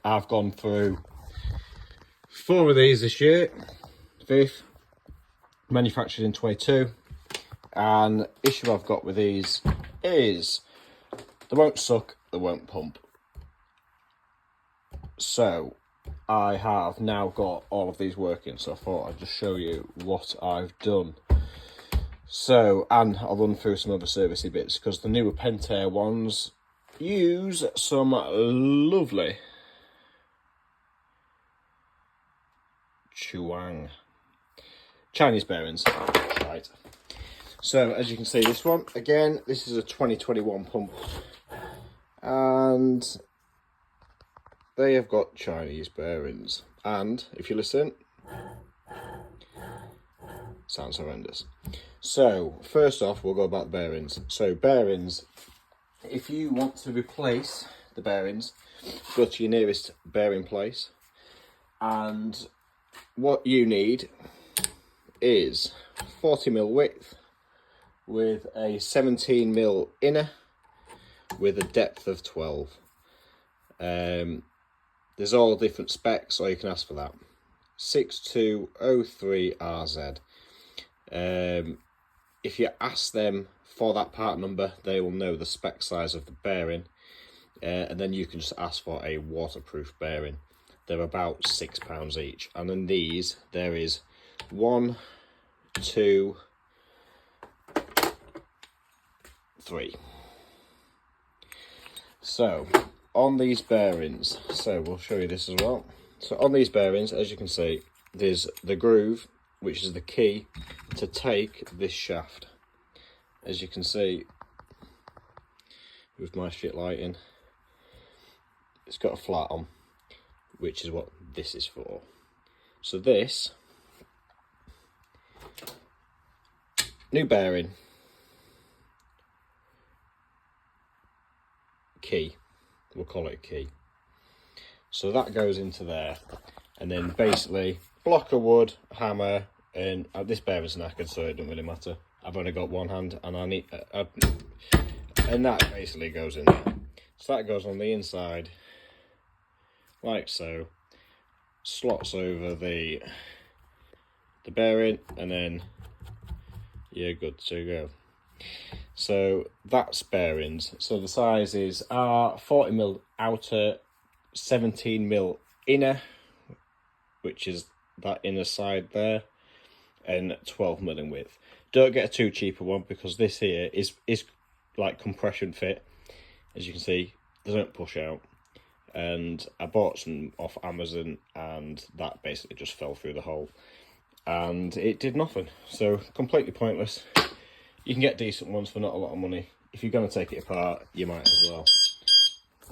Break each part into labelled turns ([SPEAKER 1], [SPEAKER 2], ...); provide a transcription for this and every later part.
[SPEAKER 1] I've gone through 4 of these this year, 5th, manufactured in 22, and issue I've got with these is they won't suck, they won't pump. So I have now got all of these working, so I thought I'd just show you what I've done. So, and I'll run through some other servicey bits, because the newer Pentair ones use some lovely Chinese bearings. Right. So, as you can see, this one, again, this is a 2021 pump. And they have got Chinese bearings. And, if you listen, sounds horrendous. So, first off, we'll go about the bearings. So, bearings, if you want to replace the bearings, go to your nearest bearing place. And what you need is 40mm width with a 17mm inner with a depth of 12. There's all different specs, so you can ask for that. 6203RZ. If you ask them for that part number, they will know the spec size of the bearing, and then you can just ask for a waterproof bearing. They're about £6 each, and in these there is 1, 2, 3. So on these bearings, so we'll show you this as well. So on these bearings, as you can see, there's the groove, which is the key to take this shaft. As you can see with my shit lighting, it's got a flat on, which is what this is for. So this new bearing key, we'll call it a key. So that goes into there, and then basically block of wood, hammer, and this bearing's knackered, so it doesn't really matter. I've only got one hand, and I need, and that basically goes in there. So that goes on the inside, like so, slots over the bearing, and then you're good to go. So that's bearings. So the sizes are 40mm outer, 17mm inner, which is that inner side there, and 12mm in width. Don't get a too cheaper one, because this here is like compression fit. As you can see, they don't push out. And I bought some off Amazon, and that basically just fell through the hole, and it did nothing. So completely pointless. You can get decent ones for not a lot of money. If you're going to take it apart, you might as well.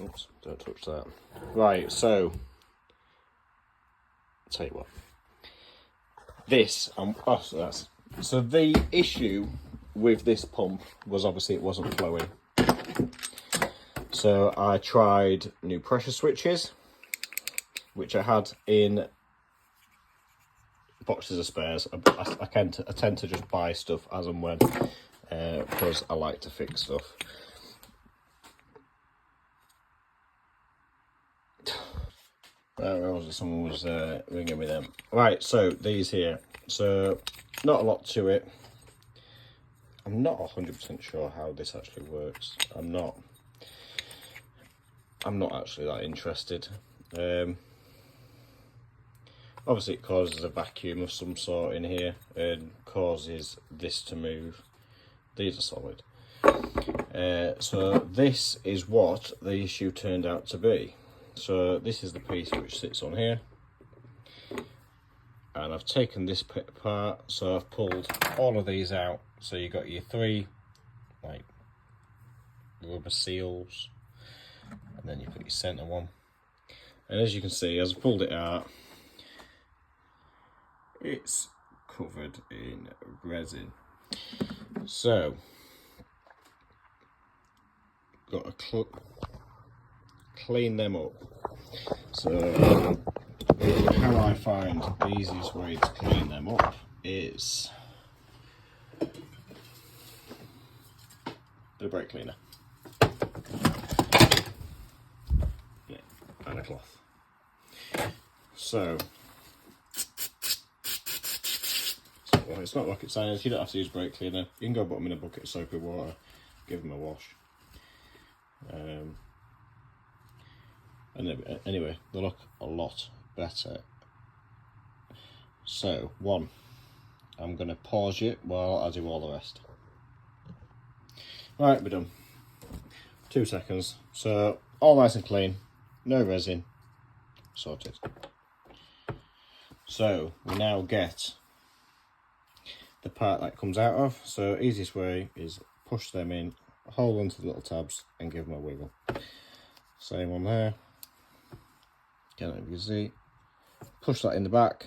[SPEAKER 1] Oops, don't touch that. Right, so I'll tell you what. This, so the issue with this pump was obviously it wasn't flowing. So I tried new pressure switches, which I had in boxes of spares. I tend to just buy stuff as and when, because I like to fix stuff. Where was it? Someone was ringing me then. Right, so these here. So not a lot to it. I'm not 100% sure how this actually works. I'm not actually that interested. Obviously it causes a vacuum of some sort in here and causes this to move. These are solid. So this is what the issue turned out to be. So this is the piece which sits on here, and I've taken this bit apart, so I've pulled all of these out. So you got your 3 like rubber seals, and then you put your centre one, and as you can see, as I pulled it out, it's covered in resin. So got to clean them up. So how I find the easiest way to clean them up is a bit of brake cleaner, yeah, and a cloth. So it's not rocket science. You don't have to use brake cleaner. You can go put them in a bucket of soapy water, give them a wash. And anyway, they look a lot better. So, I'm going to pause it while I do all the rest. Right, we're done. 2 seconds. So, all nice and clean, no resin, sorted. So, we now get the part that comes out of. So, easiest way is push them in, hold onto the little tabs and give them a wiggle. Same one there. Can't know if you can see. Push that in the back.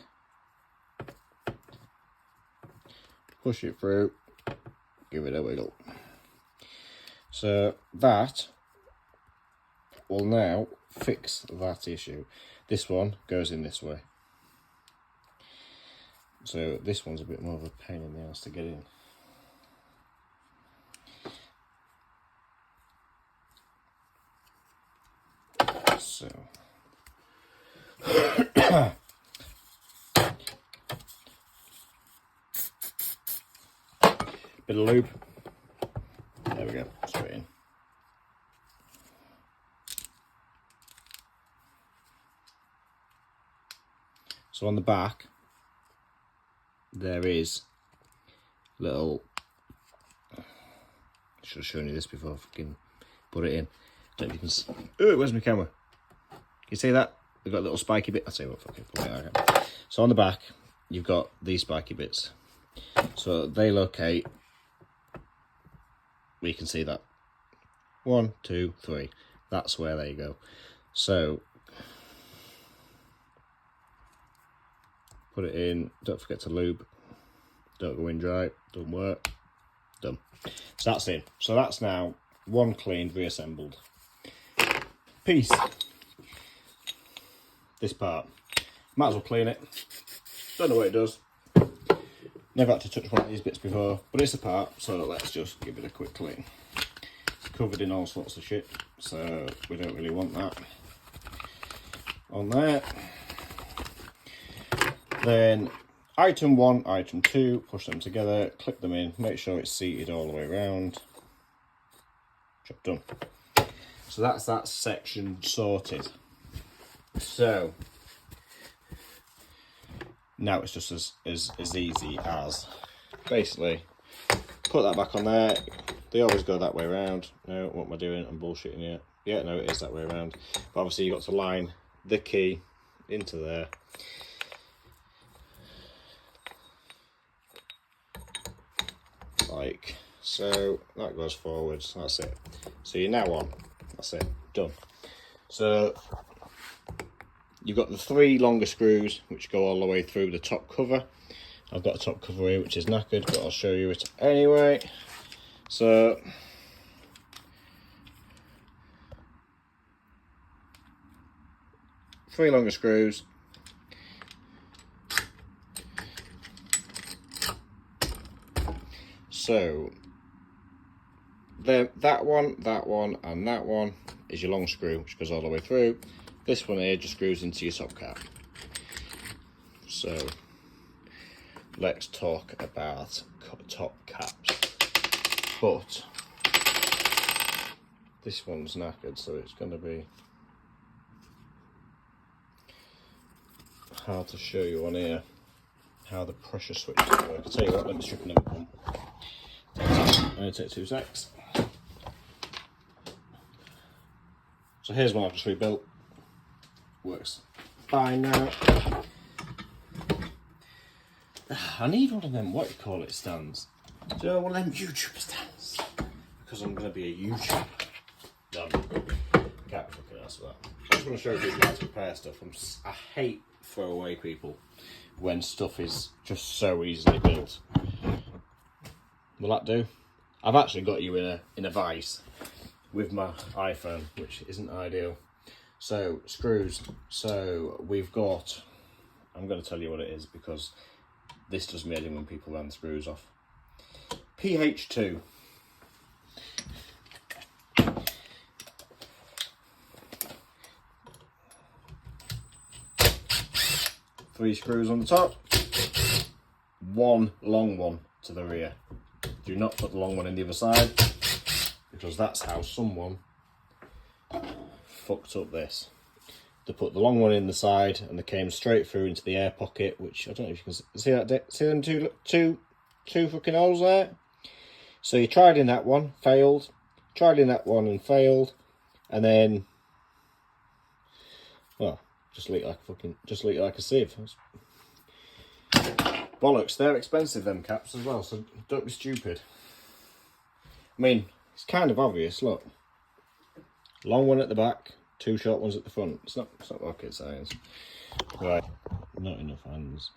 [SPEAKER 1] Push it through. Give it a wiggle. So that will now fix that issue. This one goes in this way. So this one's a bit more of a pain in the ass to get in. So bit of lube. There we go, straight in. So on the back, there is little. I should have shown you this before I fucking put it in. Don't know if you can see. Oh, where's my camera? Can you see that? We've got a little spiky bit. I'll tell you what, fucking put it out. So on the back, you've got these spiky bits. So they locate. We can see that. 1, 2, 3. That's where they go. So put it in. Don't forget to lube. Don't go in dry. Doesn't work. Done. So that's in. So that's now one cleaned, reassembled piece. This part. Might as well clean it. Don't know what it does. Never had to touch one of these bits before, but it's a part, so let's just give it a quick clean. It's covered in all sorts of shit, so we don't really want that on there. Then item 1, item 2, push them together, clip them in, make sure it's seated all the way around. Job done. So that's that section sorted. So now it's just as easy as basically put that back on there. They always go that way around. No, what am I doing? I'm bullshitting you. Yeah, no, it is that way around. But obviously you've got to line the key into there. Like so. That goes forwards. That's it. So you're now on. That's it. Done. So you've got the 3 longer screws which go all the way through the top cover. I've got a top cover here which is knackered, but I'll show you it anyway. So three longer screws. So that one, and that one is your long screw, which goes all the way through. This one here just screws into your top cap. So let's talk about top caps. But this one's knackered, so it's going to be hard to show you on here how the pressure switches work. I'll tell you what, let me strip another pump. I'm going to take 2 secs. So here's one I've just rebuilt. Works fine now. I need one of them, what do you call it, stands. Do you know, one of them YouTube stands? Because I'm going to be a YouTuber. Done. Can't be fucking ass for that. I just want to show you people how to repair stuff. I hate throwaway people when stuff is just so easily built. Will that do? I've actually got you in a vice with my iPhone, which isn't ideal. So screws. So we've got. I'm going to tell you what it is because this does me in when people run screws off. PH2. 3 screws on the top, 1 long one to the rear. Do not put the long one in the other side, because that's how someone fucked up this. They put the long one in the side and they came straight through into the air pocket, which I don't know if you can see that. See them two fucking holes there? So you tried in that one, failed. Tried in that one and failed, and then, well, just leak like a sieve. Bollocks, they're expensive, them caps as well, so don't be stupid. I mean, it's kind of obvious, look. Long one at the back, 2 short ones at the front. It's not rocket science. Right, not enough hands.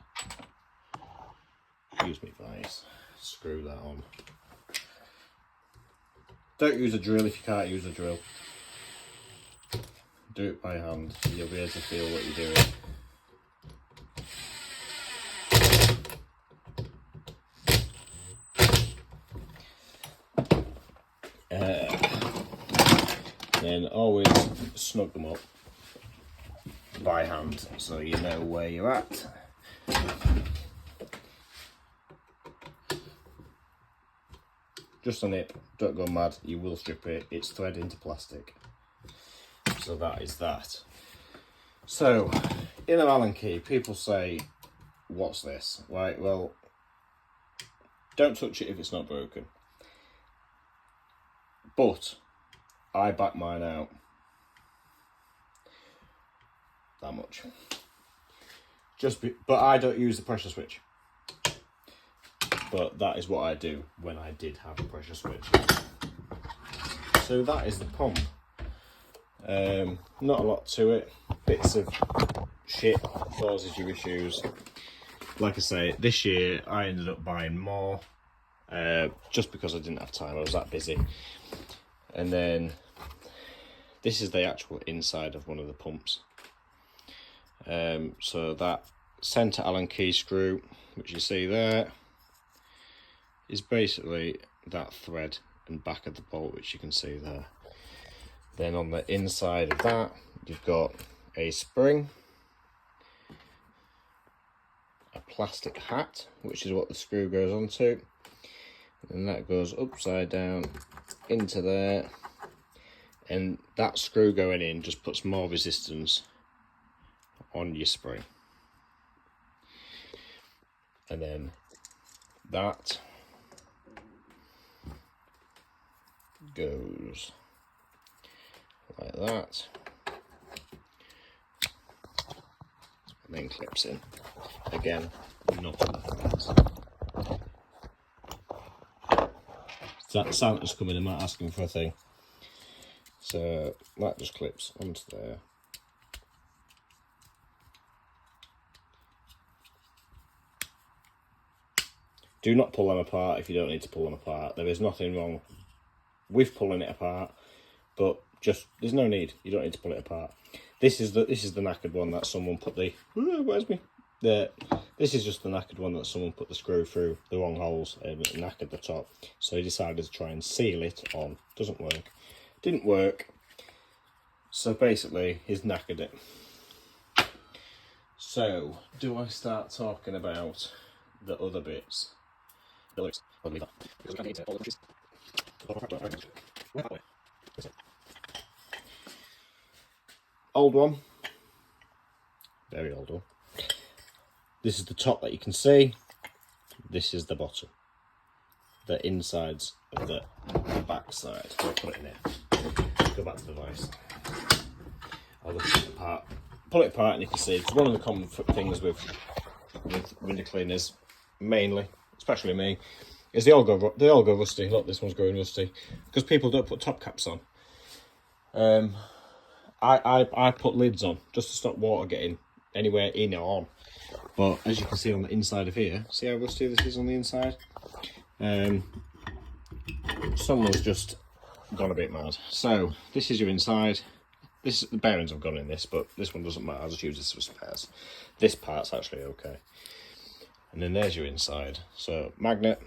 [SPEAKER 1] Use me vice. Screw that on. Don't use a drill if you can't use a drill. Do it by hand, so you'll be able to feel what you're doing. Then always snug them up by hand so you know where you're at. Just a nip, don't go mad, you will strip it, it's thread into plastic. So that is that. So, in an Allen key, people say, what's this? Right, well, don't touch it if it's not broken. But I back mine out that much. But I don't use the pressure switch. But that is what I do when I did have a pressure switch. So that is the pump. Not a lot to it. Bits of shit causes you issues. Like I say, this year I ended up buying more. Just because I didn't have time, I was that busy. And then this is the actual inside of one of the pumps. So that centre Allen key screw, which you see there, is basically that thread and back of the bolt, which you can see there. Then on the inside of that, you've got a spring, a plastic hat, which is what the screw goes onto, and that goes upside down into there, and that screw going in just puts more resistance on your spring. And then that goes like that, and then clips in. Again, not enough. Santa's coming and might ask him for a thing. So that just clips onto there. Do not pull them apart if you don't need to pull them apart. There is nothing wrong with pulling it apart, but just there's no need. You don't need to pull it apart. This is the knackered one that someone put the this is just the knackered one that someone put the screw through the wrong holes and knackered the top. So he decided to try and seal it on. Doesn't work. Didn't work. So basically, he's knackered it. So do I start talking about the other bits? Old one, very old one. This is the top that you can see. This is the bottom, the insides of the back side. I'll put it in here. Go back to the vise. I'll look it apart. Pull it apart, and you can see it's one of the common things with window cleaners, mainly, especially me, is they all go rusty. Look, this one's going rusty because people don't put top caps on. I put lids on just to stop water getting anywhere in or on. But as you can see on the inside of here, see how rusty this is on the inside? Someone's just gone a bit mad. So this is your inside. The bearings have gone in this, but this one doesn't matter. I'll just use this for spares. This part's actually okay. And then there's your inside. So magnet.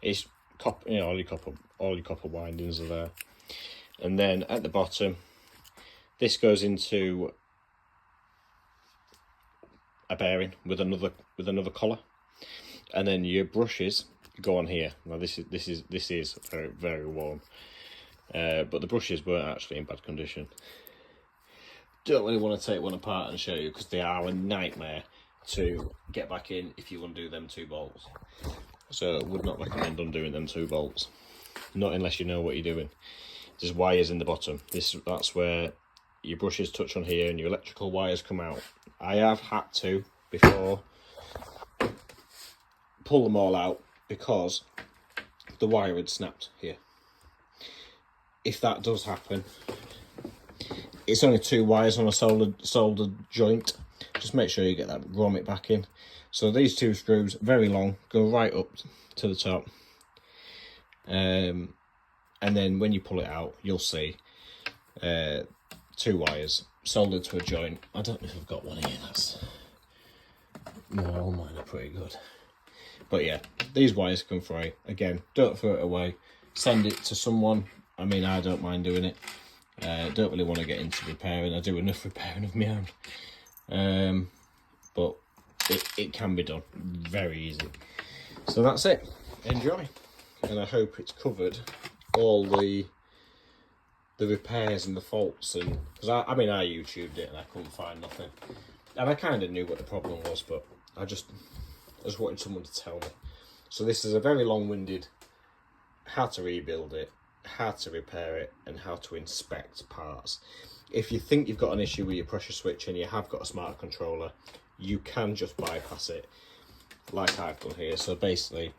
[SPEAKER 1] It's copper, you know, all your copper windings are there. And then at the bottom, this goes into a bearing with another collar, and then your brushes go on here. Now this is very, very warm, but the brushes weren't actually in bad condition. Don't really want to take one apart and show you because they are a nightmare to get back in if you want to do them 2 bolts. So I would not recommend undoing them 2 bolts, not unless you know what you're doing. There's wires in the bottom. That's where your brushes touch on here and your electrical wires come out. I have had to before pull them all out because the wire had snapped here. If that does happen, it's only 2 wires on a soldered joint. Just make sure you get that grommet back in. So these 2 screws, very long, go right up to the top. And then when you pull it out, you'll see 2 wires soldered to a joint. I don't know if I've got one here. No, all mine are pretty good. But yeah, these wires come free. Again, don't throw it away. Send it to someone. I mean, I don't mind doing it. Don't really want to get into repairing. I do enough repairing of my own. But it can be done very easy. So that's it. Enjoy. And I hope it's covered all the repairs and the faults, and because I mean I YouTubed it and I couldn't find nothing, and I kind of knew what the problem was, but I just wanted someone to tell me. So this is a very long-winded how to rebuild it, how to repair it, and how to inspect parts. If you think you've got an issue with your pressure switch and you have got a smart controller, you can just bypass it like I've done here. So basically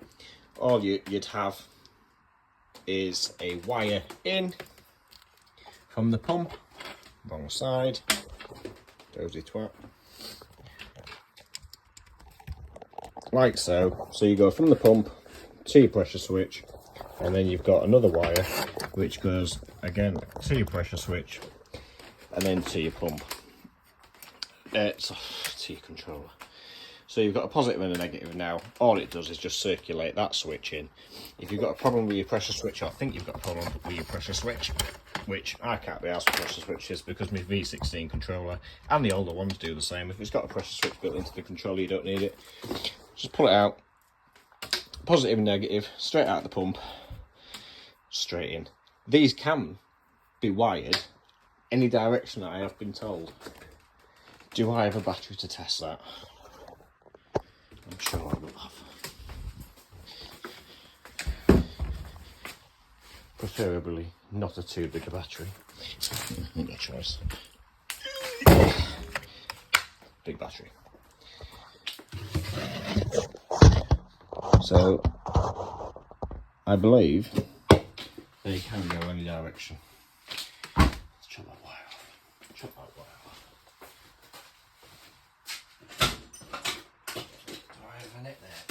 [SPEAKER 1] all you'd have is a wire in from the pump, wrong side, dozy twat, like so. So you go from the pump to your pressure switch, and then you've got another wire which goes again to your pressure switch and then to your pump, to your controller. So you've got a positive and a negative now. All it does is just circulate that switch in. If you've got a problem with your pressure switch, or I think you've got a problem with your pressure switch, which I can't be asked for pressure switches because my V16 controller and the older ones do the same. If it's got a pressure switch built into the controller, you don't need it. Just pull it out, positive and negative, straight out the pump, straight in. These can be wired any direction that I have been told. Do I have a battery to test that? I'm sure I will have. Preferably not a too big a battery. No choice. Big battery. So I believe they can go any direction. Let's chop that wire off. Chop that wire off. Do I have a net there?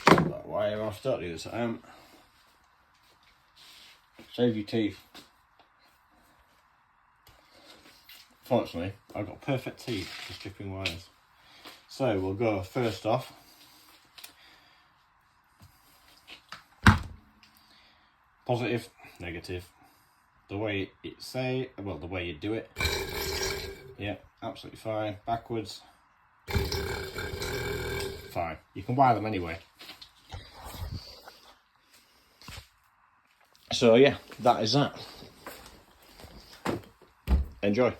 [SPEAKER 1] Chop that wire off. Don't do this at home. Save your teeth. Fortunately, I've got perfect teeth for stripping wires. So we'll go first off. Positive, negative. The way the way you do it. Yeah, absolutely fine. Backwards. Fine. You can wire them anyway. So yeah, that is that. Enjoy.